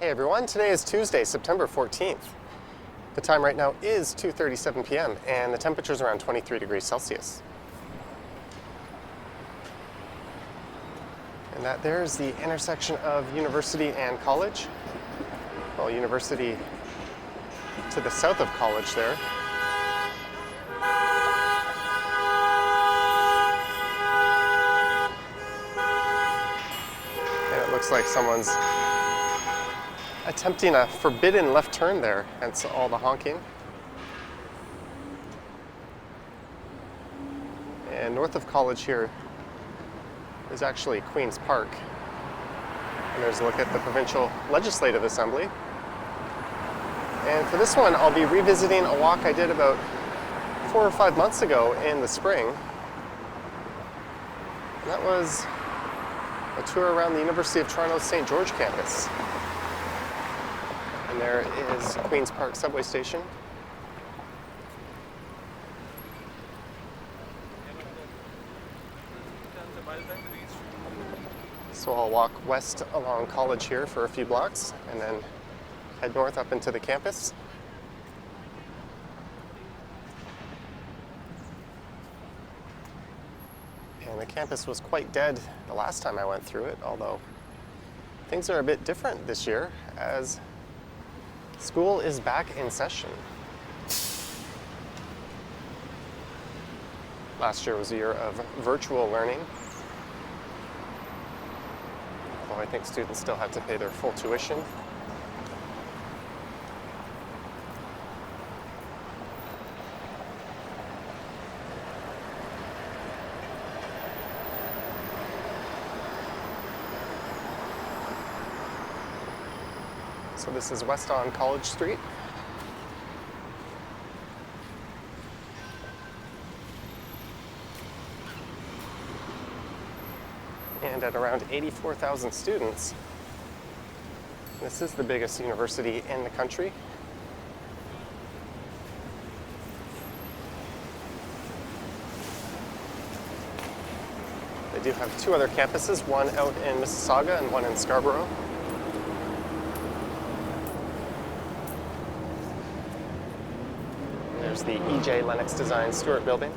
Hey everyone, today is Tuesday, September 14th. The time right now is 2:37 p.m. and the temperature is around 23 degrees Celsius. And that there's the intersection of university and college. Well, university to the south of college there. And it looks like someone's attempting a forbidden left turn there, hence all the honking. And north of college here is actually Queen's Park. And there's a look at the Provincial Legislative Assembly. And for this one, I'll be revisiting a walk I did about 4 or 5 months ago in the spring. And that was a tour around the University of Toronto's St. George campus. And there is Queen's Park subway station. So I'll walk west along College here for a few blocks and then head north up into the campus. And the campus was quite dead the last time I went through it, although things are a bit different this year as school is back in session. Last year was a year of virtual learning, although I think students still had to pay their full tuition. So this is west on College Street. And at around 84,000 students, this is the biggest university in the country. They do have 2 other campuses, one out in Mississauga and one in Scarborough. There's the E.J. Lennox Design Stewart Building.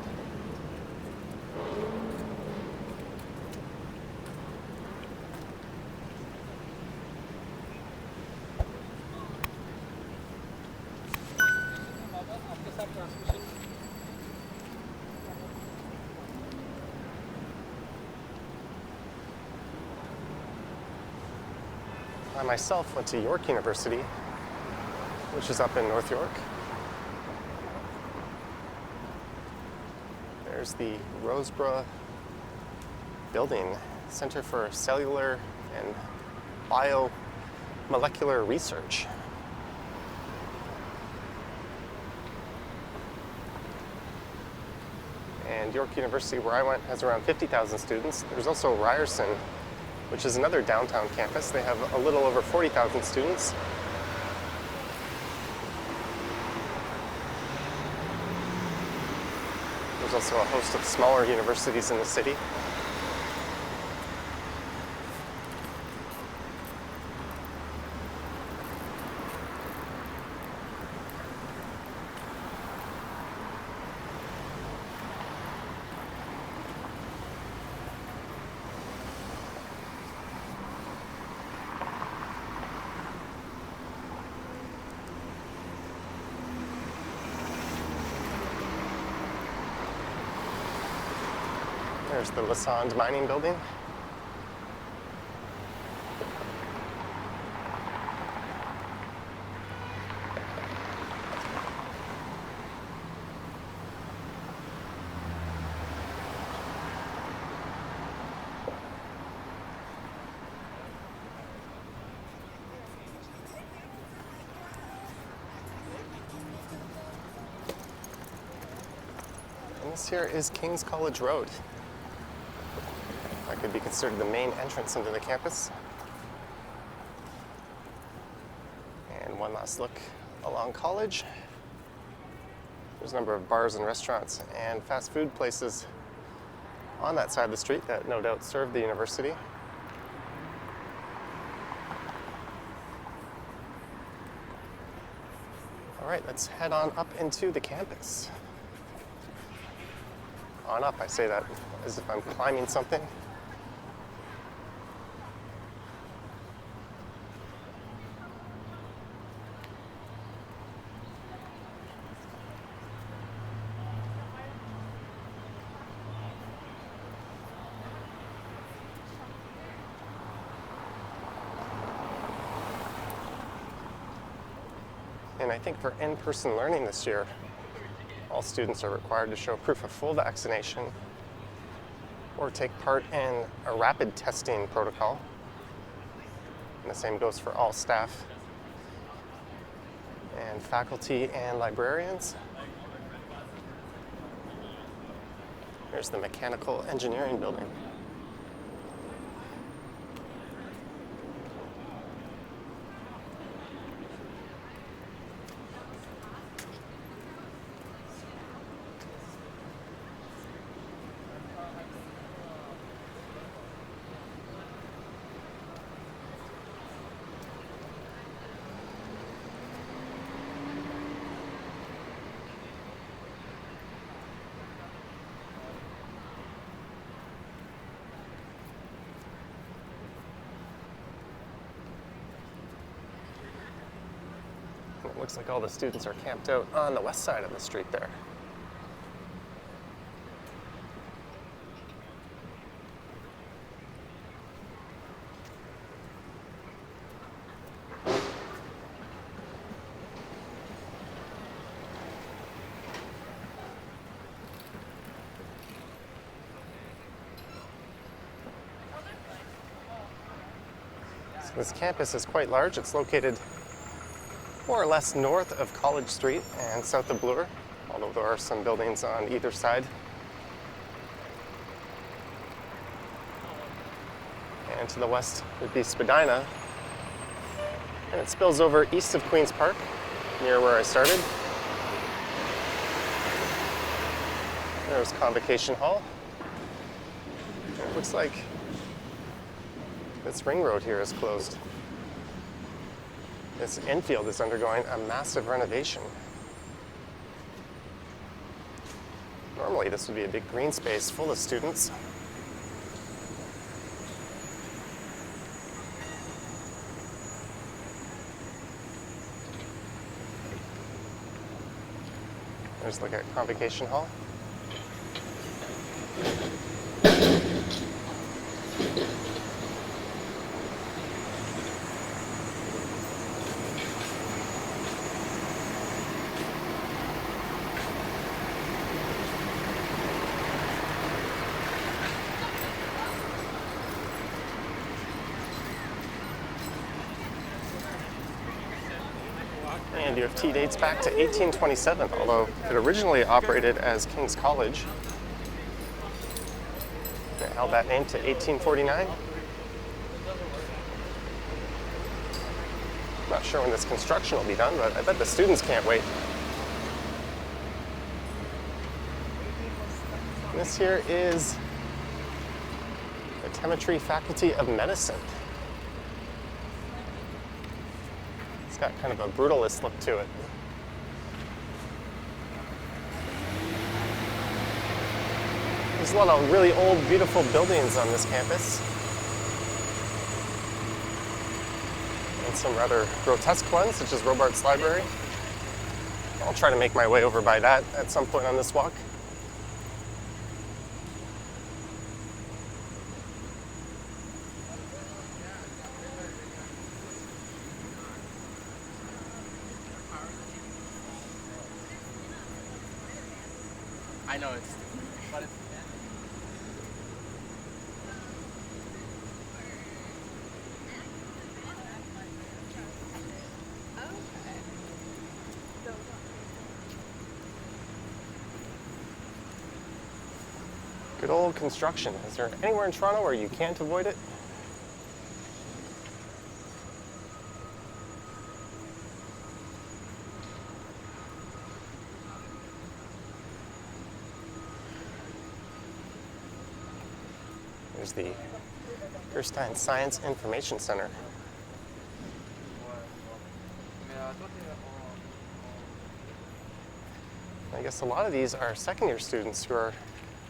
I myself went to York University, which is up in North York. There's the Roseborough Building, Center for Cellular and Biomolecular Research. And York University, where I went, has around 50,000 students. There's also Ryerson, which is another downtown campus. They have a little over 40,000 students. There's also a host of smaller universities in the city. There's the Lassonde Mining Building. And this here is King's College Road. That could be considered the main entrance into the campus. And one last look along College. There's a number of bars and restaurants and fast food places on that side of the street that no doubt serve the university. All right, let's head on up into the campus. On up, I say that as if I'm climbing something. And I think for in-person learning this year, all students are required to show proof of full vaccination or take part in a rapid testing protocol. And the same goes for all staff and faculty and librarians. Here's the mechanical engineering building. It looks like all the students are camped out on the west side of the street there. So this campus is quite large. It's located more or less north of College Street and south of Bloor, although there are some buildings on either side. And to the west would be Spadina, and it spills over east of Queen's Park, near where I started. There's Convocation Hall. And it looks like this ring road here is closed. This infield is undergoing a massive renovation. Normally this would be a big green space full of students. There's a look at Convocation Hall. And U of T dates back to 1827, although it originally operated as King's College. It held that name to 1849. Not sure when this construction will be done, but I bet the students can't wait. And this here is the Chemistry Faculty of Medicine. It's got kind of a brutalist look to it. There's a lot of really old, beautiful buildings on this campus. And some rather grotesque ones, such as Robarts Library. I'll try to make my way over by that at some point on this walk. I know it's, but it's. Good old construction. Is there anywhere in Toronto where you can't avoid it? There's the Gerstein Science Information Center. I guess a lot of these are second-year students who are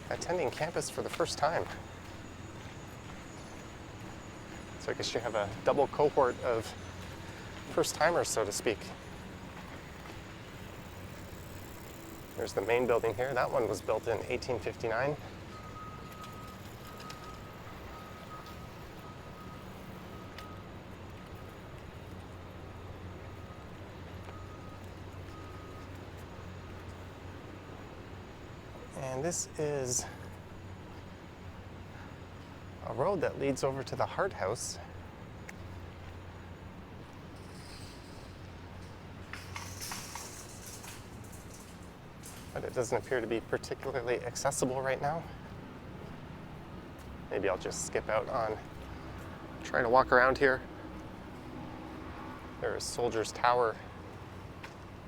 attending campus for the first time. So I guess you have a double cohort of first-timers, so to speak. There's the main building here. That one was built in 1859. And this is a road that leads over to the Hart House. But it doesn't appear to be particularly accessible right now. Maybe I'll just skip out on trying to walk around here. There is Soldiers Tower,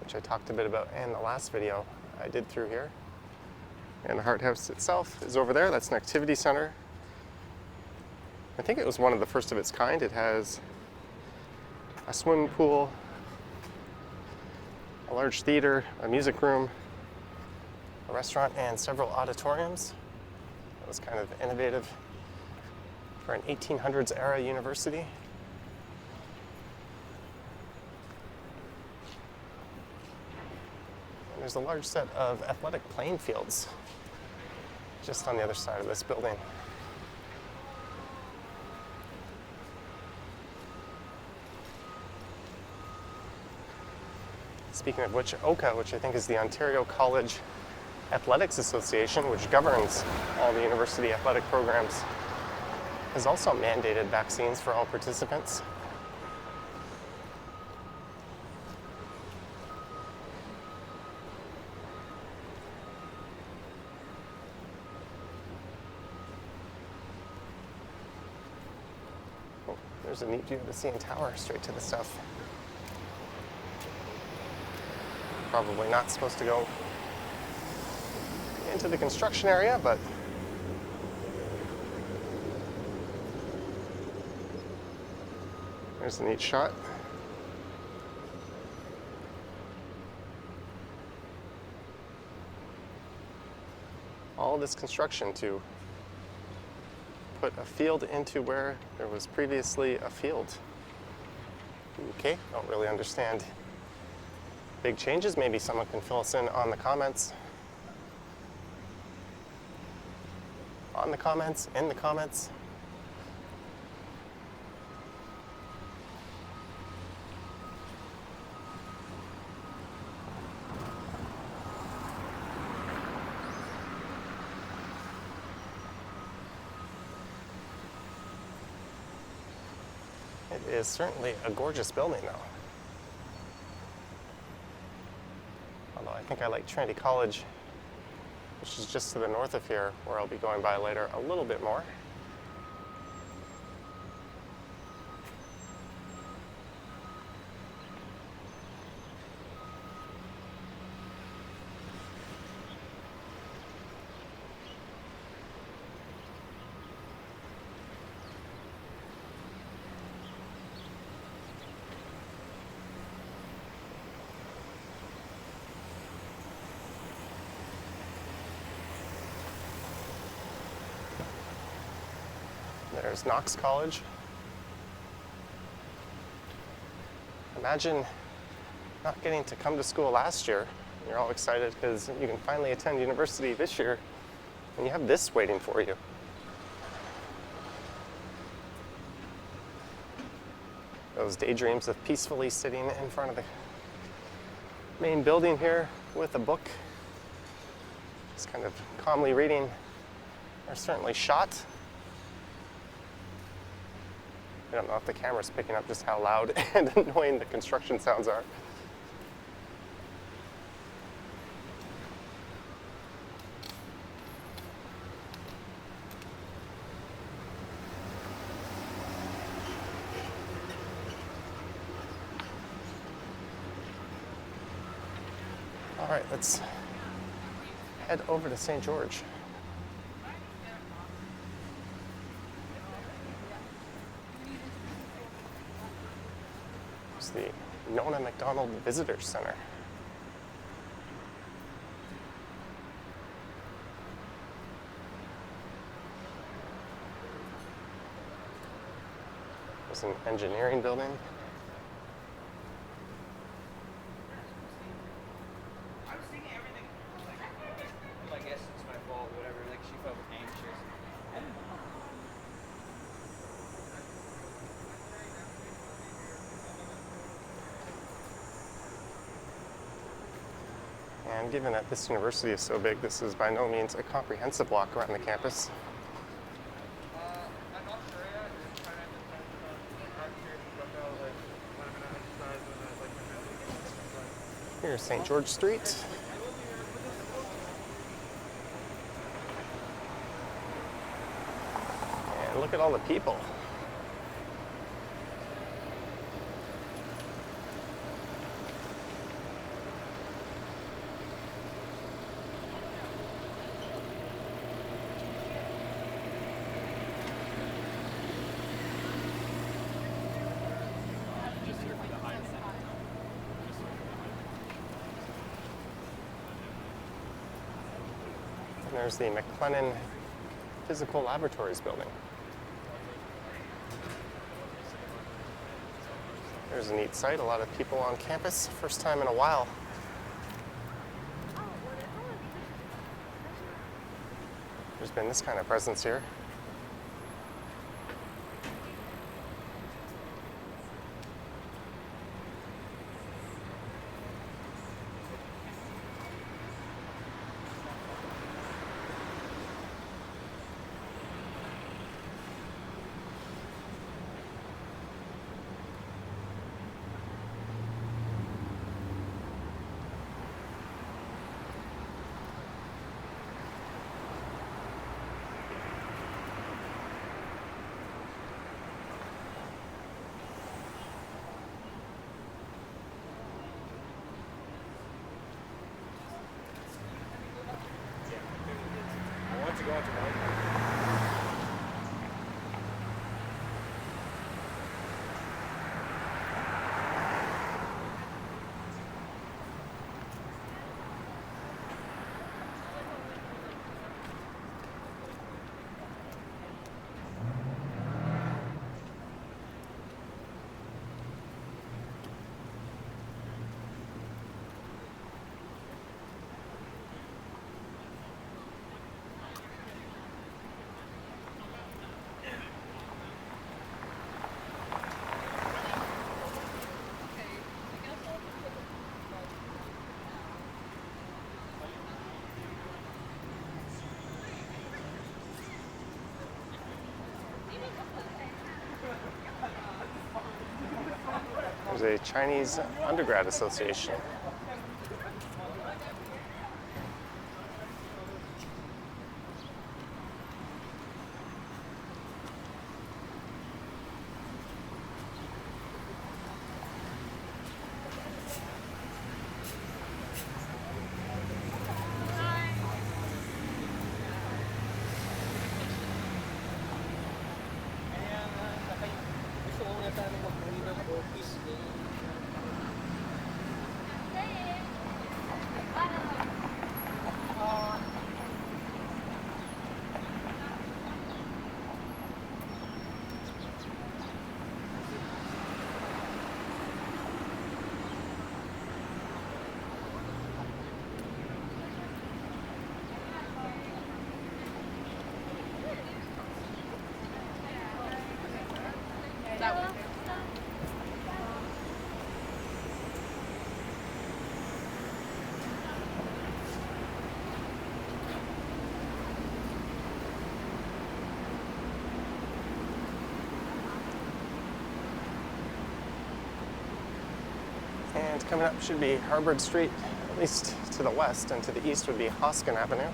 which I talked a bit about in the last video I did through here. And the Hart House itself is over there. That's an activity center. I think it was one of the first of its kind. It has a swimming pool, a large theater, a music room, a restaurant, and several auditoriums. That was kind of innovative for an 1800s era university. And there's a large set of athletic playing fields just on the other side of this building. Speaking of which, OCA, which I think is the Ontario College Athletics Association, which governs all the university athletic programs, has also mandated vaccines for all participants. Oh, there's a neat view of the CN Tower straight to the south. Probably not supposed to go into the construction area, but there's a neat shot. All this construction to put a field into where there was previously a field. Okay, don't really understand big changes. Maybe someone can fill us in on the comments. On the comments, in the comments. It is certainly a gorgeous building, though. Although I think I like Trinity College, which is just to the north of here, where I'll be going by later, a little bit more. There's Knox College. Imagine not getting to come to school last year. You're all excited because you can finally attend university this year, and you have this waiting for you. Those daydreams of peacefully sitting in front of the main building here with a book, just kind of calmly reading, are certainly shot. I don't know if the camera's picking up just how loud and annoying the construction sounds are. All right, let's head over to St. George. The Nona MacDonald Visitor Center. There's an engineering building. I was thinking everything. Like, I guess it's my fault, whatever. Like, she felt anxious. And given that this university is so big, this is by no means a comprehensive walk around the campus. I'm not sure yet. It's kind of depends on our curious about like when I'm gonna exercise and like my mental. Here's St. George Street. And look at all the people. And there's the McLennan Physical Laboratories building. There's a neat site, a lot of people on campus, first time in a while. There's been this kind of presence here. I want to go out to White. There's a Chinese undergrad association. And coming up should be Harvard Street, at least to the west, and to the east would be Hoskin Avenue.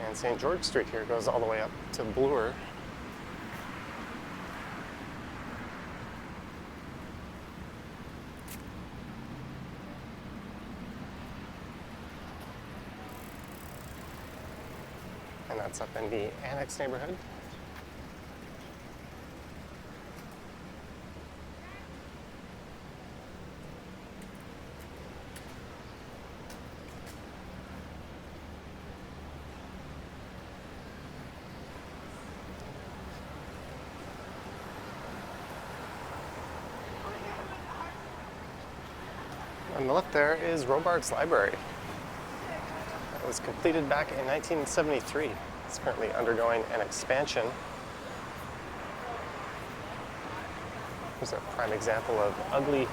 And St. George Street here goes all the way up to Bloor. And that's up in the Annex neighborhood. On the left there is Robarts Library. It was completed back in 1973. It's currently undergoing an expansion. Here's a prime example of ugly,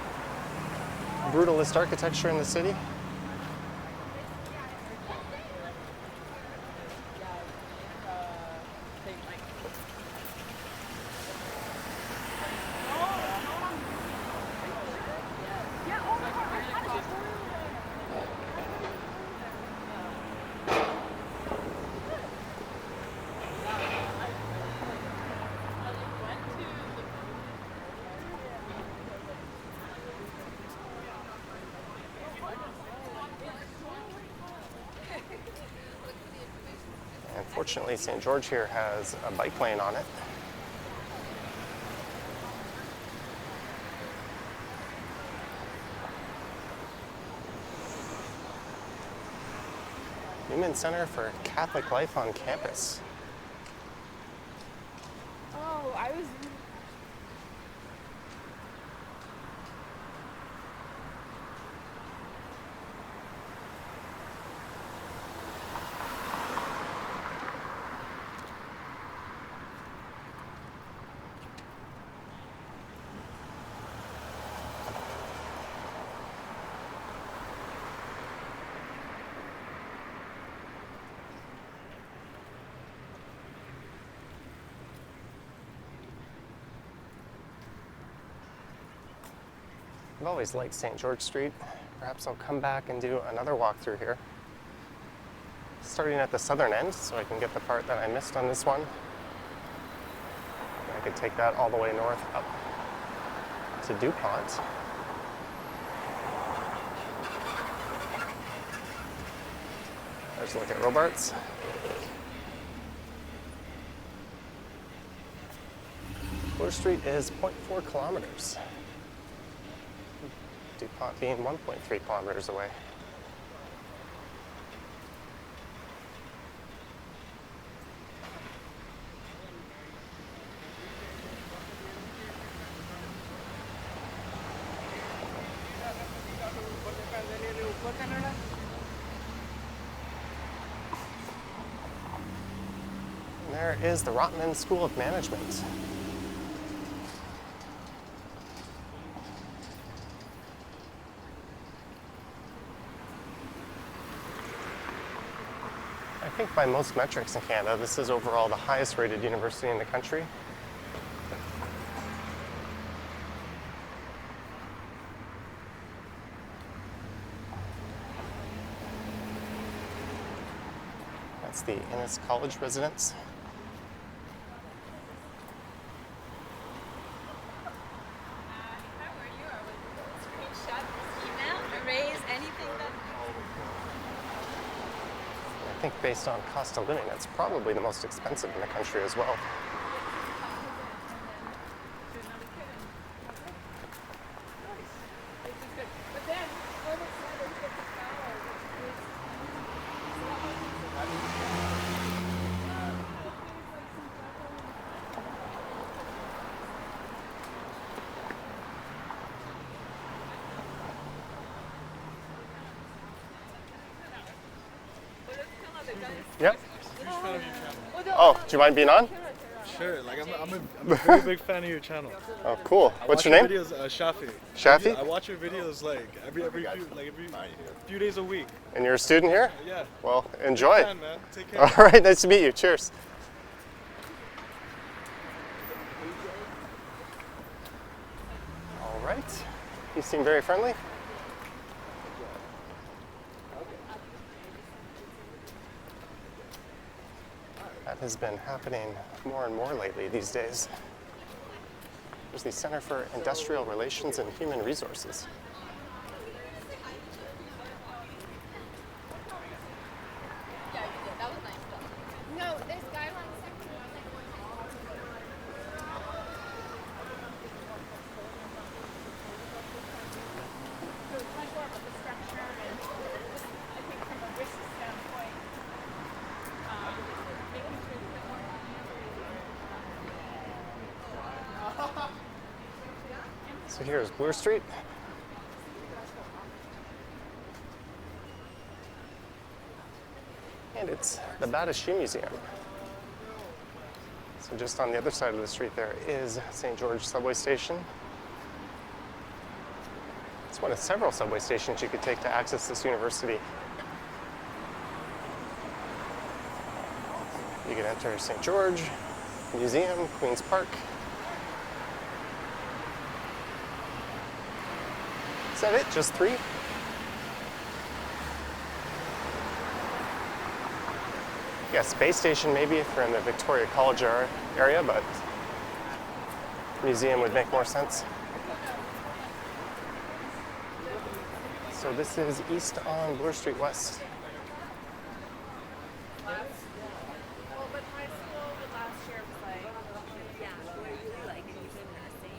brutalist architecture in the city. Fortunately, St. George here has a bike lane on it. Newman Center for Catholic Life on campus. Oh, I was. I've always liked St. George Street. Perhaps I'll come back and do another walk through here. Starting at the southern end, so I can get the part that I missed on this one. I could take that all the way north up to DuPont. There's a look at Robarts. Bloor Street is 0.4 kilometers. DuPont being 1.3 kilometers away. And there is the Rotman School of Management. I think by most metrics in Canada, this is overall the highest rated university in the country. That's the Innis College residence. If I were you, I would screenshot this email, erase anything that. I think based on cost of living, it's probably the most expensive in the country as well. But then, what it's like is get the power. Yep. Huge fan of your channel. Oh, do you mind being on? Sure, like I'm a very big fan of your channel. Oh, cool. I What's watch your name? Videos, Shafi. Shafi? I watch your videos like every few days a week. And you're a student here? Yeah. Well, enjoy. Fan, man. Take care. All right, nice to meet you. Cheers. All right. You seem very friendly. That has been happening more and more lately these days. There's the Center for Industrial Relations and Human Resources. Yeah, you did. That was nice though. No, this guy wants to. It's much more about the structure and just, I think from a risk standpoint, making sure that So here's Bloor Street. And it's the Bata Shoe Museum. So just on the other side of the street there is St. George subway station. It's one of several subway stations you could take to access this university. You can enter St. George, Museum, Queen's Park. Is that it? Just 3? Yeah, Space Station maybe if you're in the Victoria College area, but museum would make more sense. So this is east on Bloor Street West. Well, but high school last year was like, Yeah, were you like even nursing?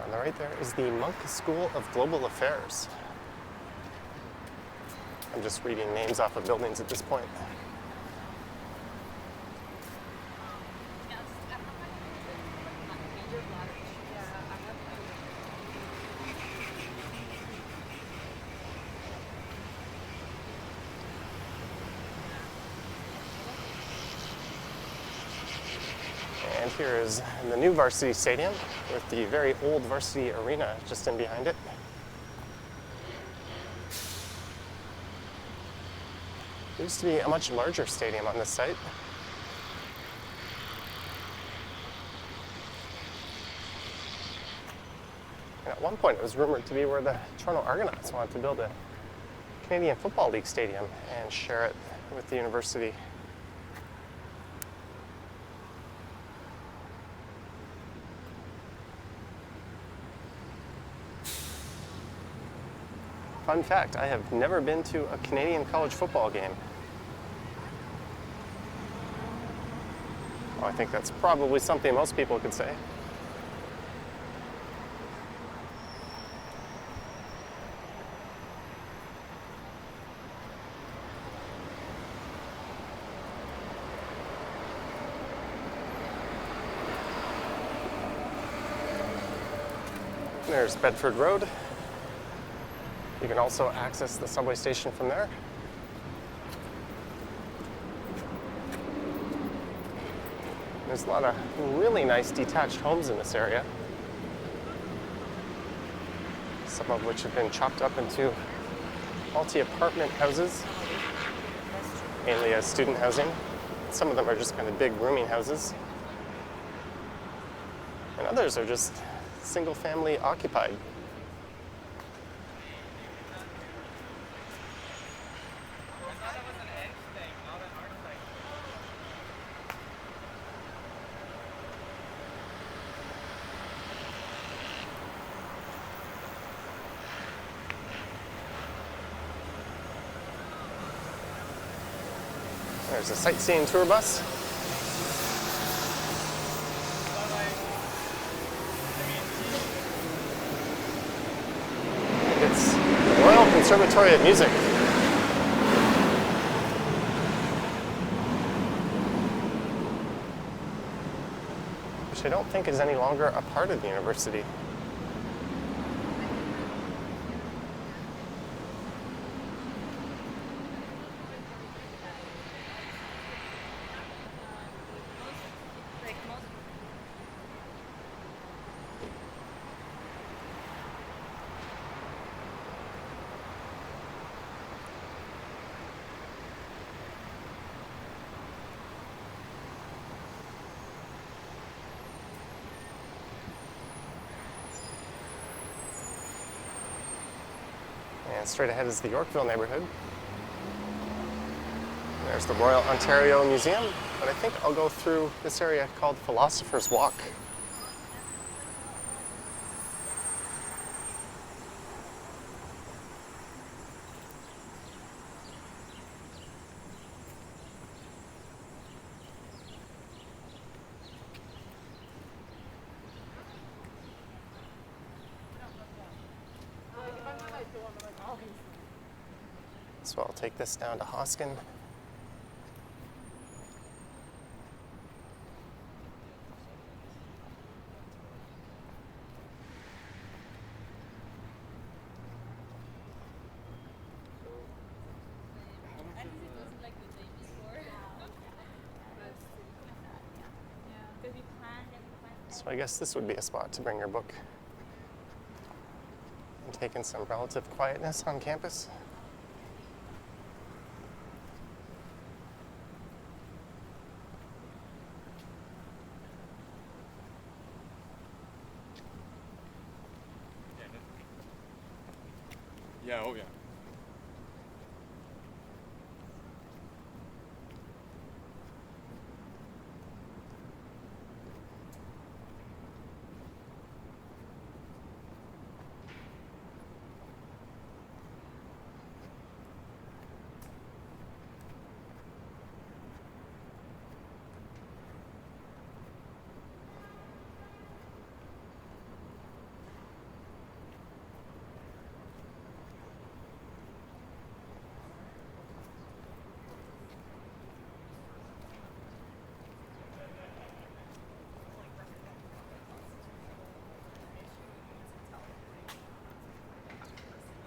On the right there is the Monk School of Global Affairs. I'm just reading names off of buildings at this point. And here is the new varsity stadium with the very old varsity arena just in behind it. There used to be a much larger stadium on this site. And at one point it was rumored to be where the Toronto Argonauts wanted to build a Canadian Football League stadium and share it with the university. Fun fact, I have never been to a Canadian college football game. Well, I think that's probably something most people could say. There's Bedford Road. You can also access the subway station from there. There's a lot of really nice detached homes in this area, some of which have been chopped up into multi-apartment houses, mainly as student housing. Some of them are just kind of big rooming houses, and others are just single-family occupied. There's a sightseeing tour bus. It's the Royal Conservatory of Music. Which I don't think is any longer a part of the university. And straight ahead is the Yorkville neighborhood. There's the Royal Ontario Museum, but I think I'll go through this area called Philosopher's Walk. So I'll take this down to Hoskin. So I guess this would be a spot to bring your book and take in some relative quietness on campus. Yeah, oh yeah.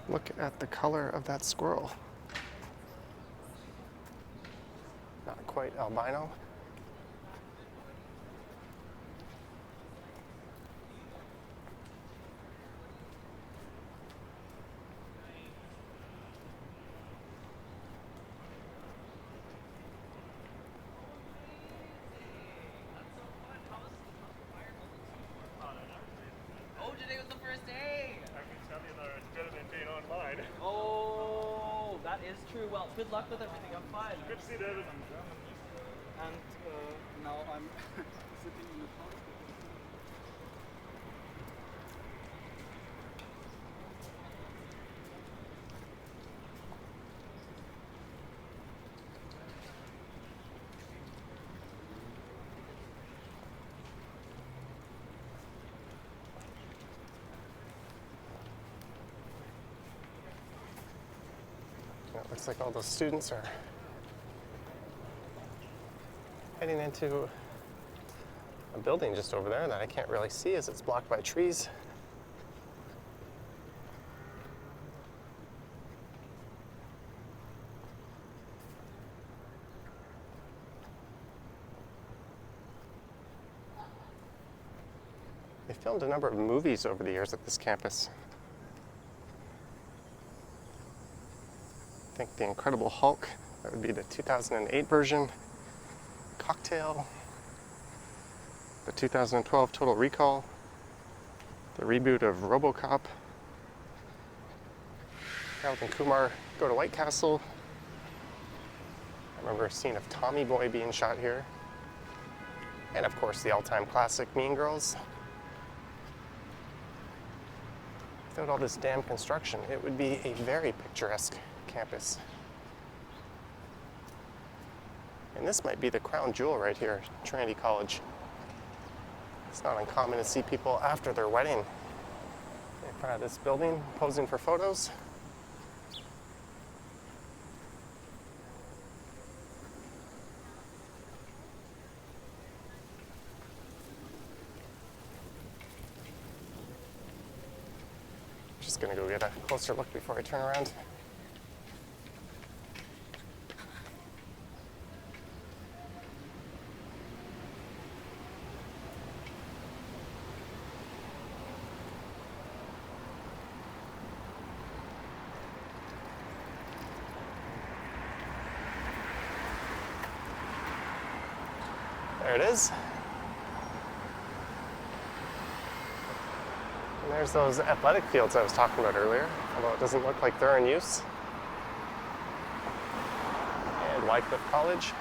Look at the color of that squirrel. Not quite albino. Oh, today was the first day! I can tell you that it's better than being online. Oh, that is true. Well, good luck with everything. I'm fine. Good to see David. And now I'm sitting in the park. It looks like all those students are heading into a building just over there that I can't really see as it's blocked by trees. They filmed a number of movies over the years at this campus. I think The Incredible Hulk, that would be the 2008 version. Cocktail, the 2012 Total Recall, the reboot of RoboCop, Harold and Kumar Go to White Castle. I remember a scene of Tommy Boy being shot here. And of course the all-time classic Mean Girls. Without all this damn construction, it would be a very picturesque campus. And this might be the crown jewel right here, Trinity College. It's not uncommon to see people after their wedding in front of this building posing for photos. Just gonna go get a closer look before I turn around. There it is. And there's those athletic fields I was talking about earlier, although it doesn't look like they're in use. And Wycliffe College.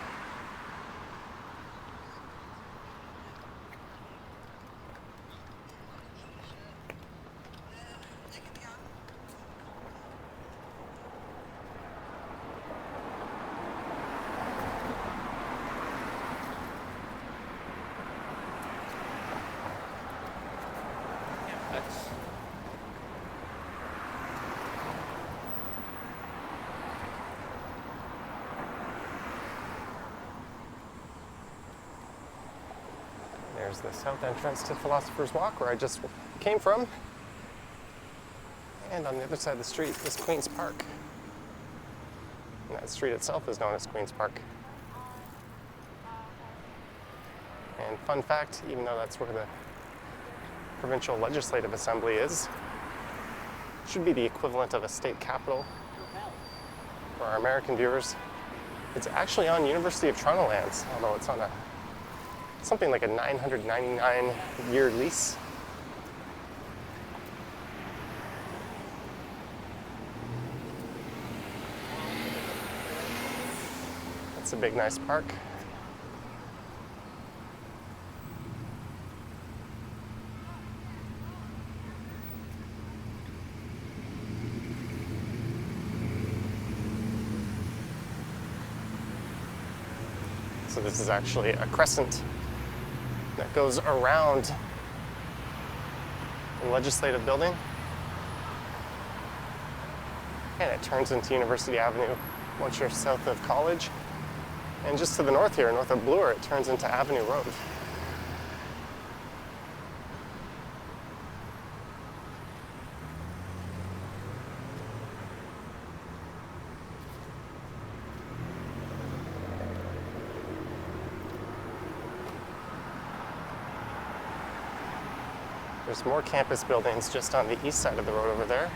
There's the south entrance to Philosopher's Walk, where I just came from. And on the other side of the street is Queen's Park. And that street itself is known as Queen's Park. And fun fact, even though that's where the provincial legislative assembly is. Should be the equivalent of a state capitol for our American viewers. It's actually on University of Toronto lands, although it's on something like a 999-year lease. It's a big, nice park. So this is actually a crescent that goes around the legislative building, and it turns into University Avenue once you're south of College. And just to the north here, north of Bloor, it turns into Avenue Road. There's more campus buildings just on the east side of the road over there.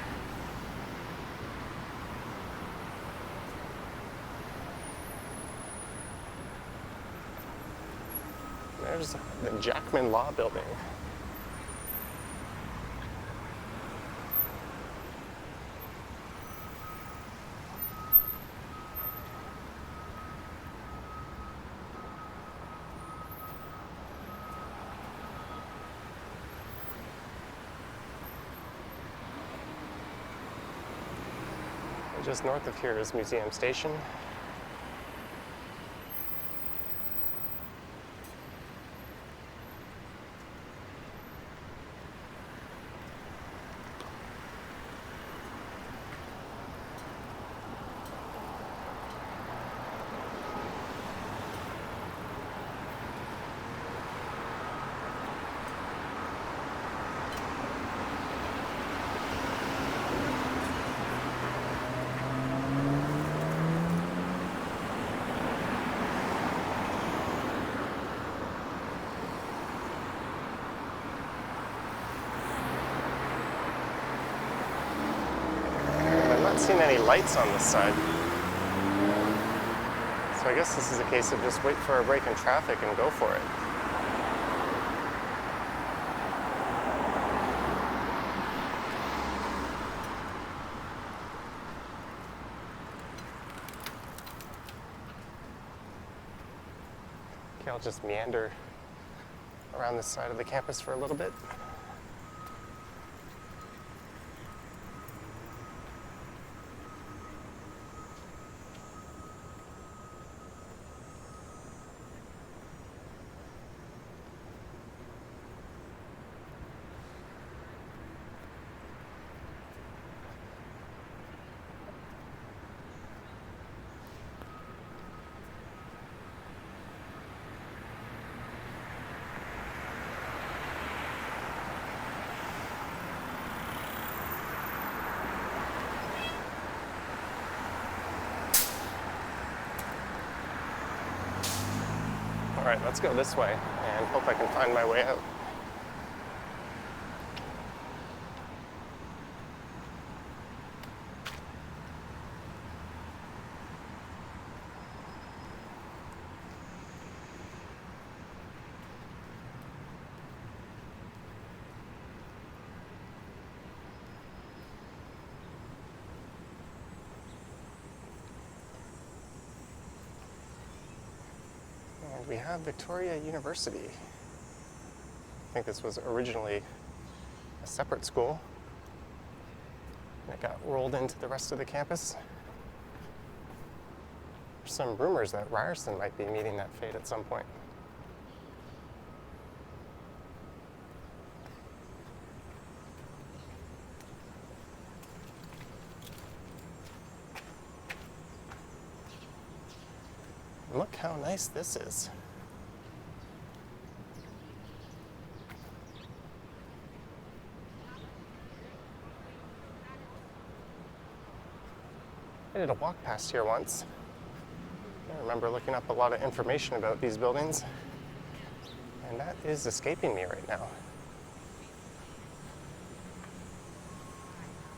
There's the Jackman Law Building. And just north of here is Museum Station. Not seen any lights on this side. So I guess this is a case of just wait for a break in traffic and go for it. Okay, I'll just meander around this side of the campus for a little bit. All right, let's go this way and hope I can find my way out. And we have Victoria University. I think this was originally a separate school. And it got rolled into the rest of the campus. There's some rumors that Ryerson might be meeting that fate at some point. Look how nice this is. I did a walk past here once. I remember looking up a lot of information about these buildings, and that is escaping me right now.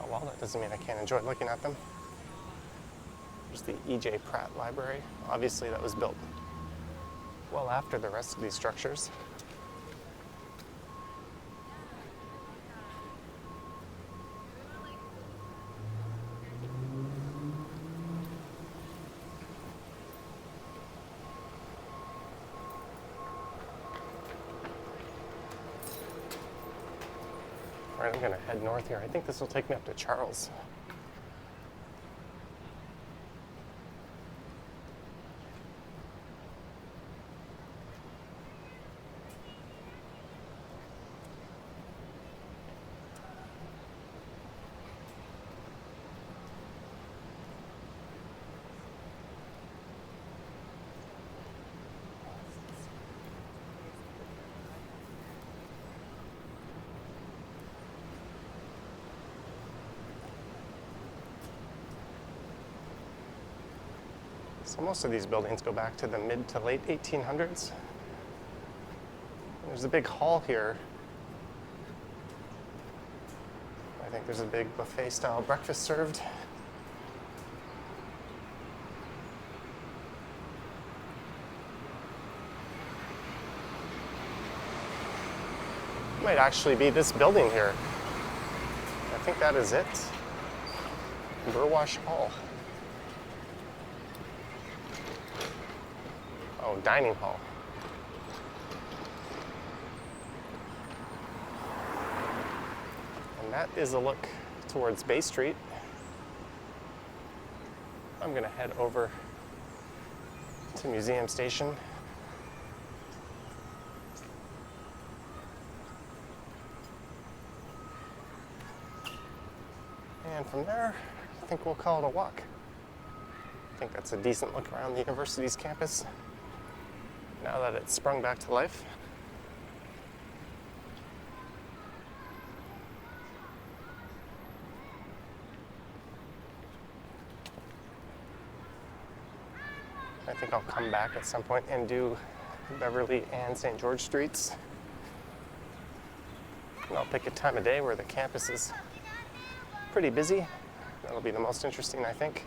Oh well, that doesn't mean I can't enjoy looking at them. There's the E.J. Pratt Library. Obviously that was built well after the rest of these structures. All right, I'm gonna head north here. I think this will take me up to Charles. So most of these buildings go back to the mid to late 1800s. There's a big hall here. I think there's a big buffet style breakfast served. Might actually be this building here. I think that is it. Burwash Hall. Oh, dining hall. And that is a look towards Bay Street. I'm gonna head over to Museum Station. And from there, I think we'll call it a walk. I think that's a decent look around the university's campus now that it's sprung back to life. I think I'll come back at some point and do Beverly and St. George Streets. And I'll pick a time of day where the campus is pretty busy. That'll be the most interesting, I think.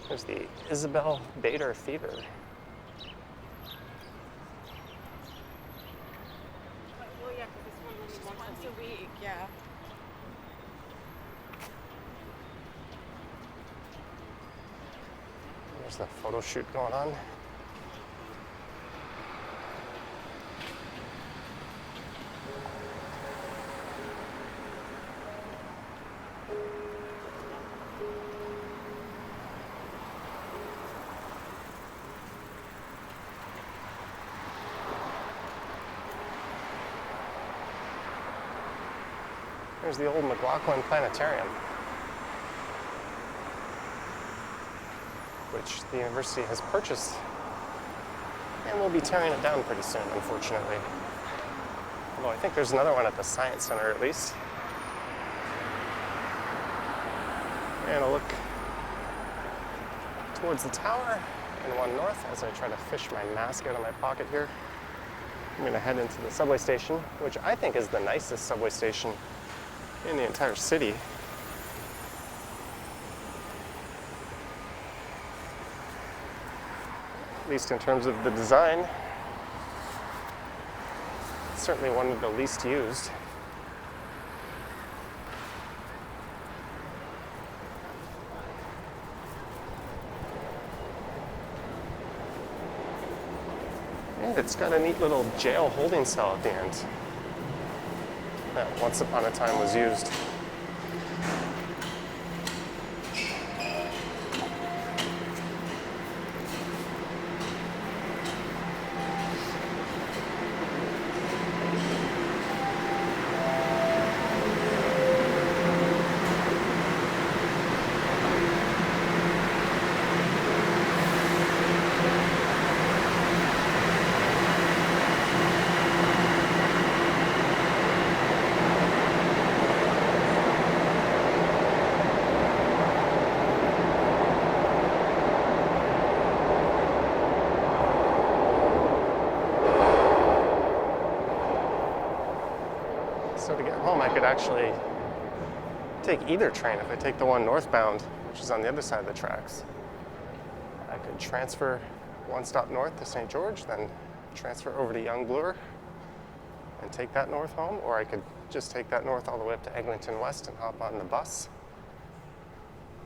There's the Isabel Bader Theater. Well, yeah, because this one only once a week, yeah. There's the photo shoot going on. There's the old McLaughlin Planetarium, which the university has purchased and will be tearing it down pretty soon, unfortunately. Although I think there's another one at the Science Center at least. And a look towards the tower and one north as I try to fish my mask out of my pocket here. I'm gonna head into the subway station, which I think is the nicest subway station in the entire city. At least in terms of the design. It's certainly one of the least used. And it's got a neat little jail holding cell at the end that once upon a time was used. So to get home, I could actually take either train. If I take the one northbound, which is on the other side of the tracks, I could transfer one stop north to St. George, then transfer over to Young Bloor and take that north home, or I could just take that north all the way up to Eglinton West and hop on the bus.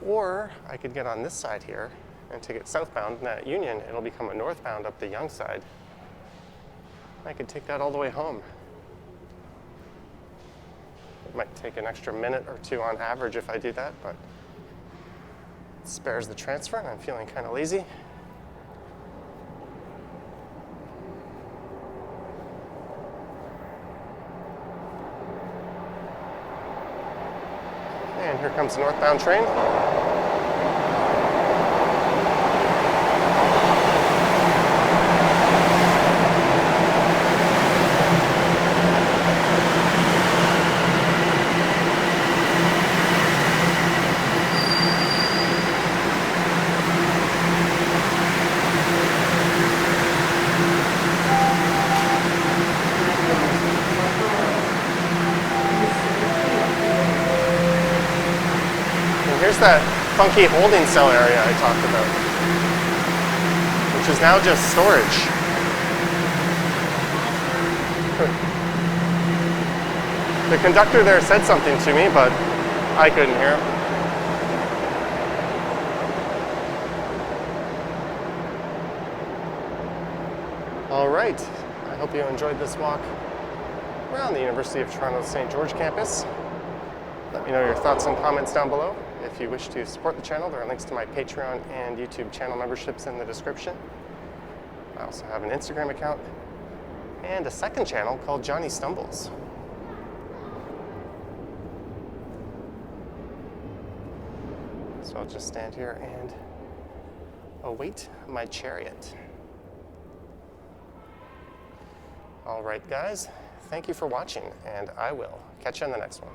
Or I could get on this side here and take it southbound, and at Union, it'll become a northbound up the Young side. I could take that all the way home. It might take an extra minute or two on average if I do that, but it spares the transfer, and I'm feeling kind of lazy. And here comes the northbound train. Here's that funky holding cell area I talked about, which is now just storage. The conductor there said something to me, but I couldn't hear him. All right, I hope you enjoyed this walk around the University of Toronto's St. George campus. Let me know your thoughts and comments down below. If you wish to support the channel, there are links to my Patreon and YouTube channel memberships in the description. I also have an Instagram account and a second channel called Johnny Stumbles. So I'll just stand here and await my chariot. All right, guys, thank you for watching, and I will catch you on the next one.